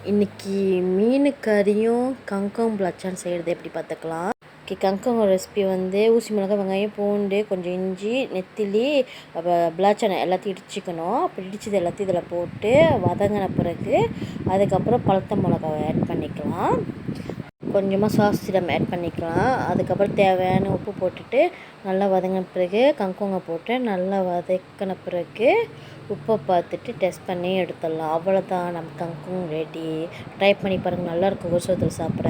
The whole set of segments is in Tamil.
இன்றைக்கி மீன் கறியும் கங்கங் பிளாச்சான் செய்கிறது எப்படி பார்த்துக்கலாம். கங்கங் ரெசிபி வந்து ஊசி மிளகாய் வெங்காயம் பூண்டு கொஞ்சம் இஞ்சி நெத்திலி பிளாச்சான் எல்லாத்தையும் இடிச்சிக்கணும். அப்படி இடிச்சது எல்லாத்தையும் இதில் போட்டு வதங்கின பிறகு அதுக்கப்புறம் பழுத்த மிளகாவை ஆட் பண்ணிக்கலாம். கொஞ்சமாக சாஸ்திரம் ஆட் பண்ணிக்கலாம். அதுக்கப்புறம் தேவையான உப்பு போட்டுட்டு நல்லா வதங்கின பிறகு கங்கங்கை போட்டு நல்லா வதக்கின பிறகு உப்பை பார்த்துட்டு டெஸ்ட் பண்ணி எடுத்துடலாம். அவ்வளோதான், நம்ம கங்கங் ரெடி. ட்ரை பண்ணி பாருங்கள், நல்லாயிருக்கும் கோசத்தில் சாப்பிட.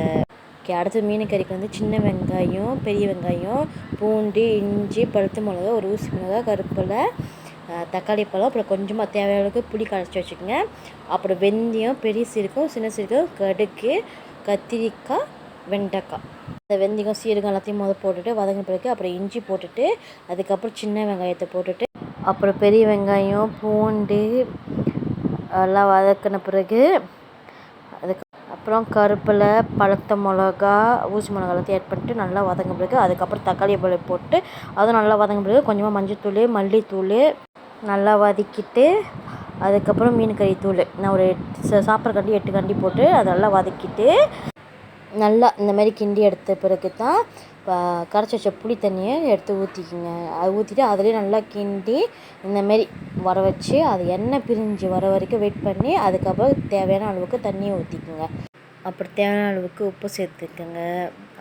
அடுத்து மீன் கறிக்கு வந்து சின்ன வெங்காயம் பெரிய வெங்காயம் பூண்டு இஞ்சி பழுத்த மிளகா ஒரு ஊசி மிளகாய் கருப்பில் தக்காளி பழம் அப்புறம் கொஞ்சமாக தேவையான அளவுக்கு புளி கரைச்சி வச்சுக்கோங்க. அப்புறம் வெந்தயம் பெரிய சீரகம் சின்ன சீரகம் கடுகு கத்திரிக்காய் வெண்டைக்காய் இந்த வெந்தயம் சீரகம் எல்லாத்தையும் போட்டுட்டு வதங்கின பிறகு அப்புறம் இஞ்சி போட்டுட்டு அதுக்கப்புறம் சின்ன வெங்காயத்தை போட்டுட்டு அப்புறம் பெரிய வெங்காயம் பூண்டு எல்லாம் வதக்கின பிறகு அப்புறம் கருப்பில் பழுத்த மிளகா ஊசி மிளகா எல்லாத்தையும் ஆட் பண்ணிட்டு நல்லா வதங்கின பிறகு அதுக்கப்புறம் தக்காளி பழம் போட்டு அதுவும் நல்லா வதங்கின பிறகு கொஞ்சமாக மஞ்சத்தூள் மல்லித்தூள் நல்லா வதக்கிட்டு அதுக்கப்புறம் மீன் கறி தூள் நான் ஒரு சாப்பிட்ற கண்டி 8 கண்டி போட்டு அதெல்லாம் வதக்கிட்டு நல்லா இந்த மாதிரி கிண்டி எடுத்த பிறகு தான் கரைச்சி வச்ச புளி தண்ணியை எடுத்து ஊற்றிக்கிங்க. அது ஊற்றிட்டு அதிலே நல்லா கிண்டி இந்தமாரி வர வச்சு அது எண்ணெய் பிரிஞ்சு வர வரைக்கும் வெயிட் பண்ணி அதுக்கப்புறம் தேவையான அளவுக்கு தண்ணியை ஊற்றிக்குங்க. அப்புறம் தேவையான அளவுக்கு உப்பு சேர்த்துக்குங்க.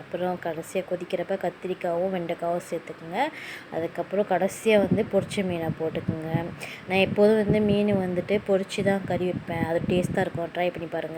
அப்புறம் கடைசியாக கொதிக்கிறப்ப கத்திரிக்காயும் வெண்டைக்காவும் சேர்த்துக்குங்க. அதுக்கப்புறம் கடைசியாக வந்து பொரிச்ச மீனை போட்டுக்குங்க. நான் எப்போதும் வந்து மீன் வந்துட்டு பொரிச்சு தான் கறி வைப்பேன். அது டேஸ்ட்டாக இருக்கும், ட்ரை பண்ணி பாருங்கள்.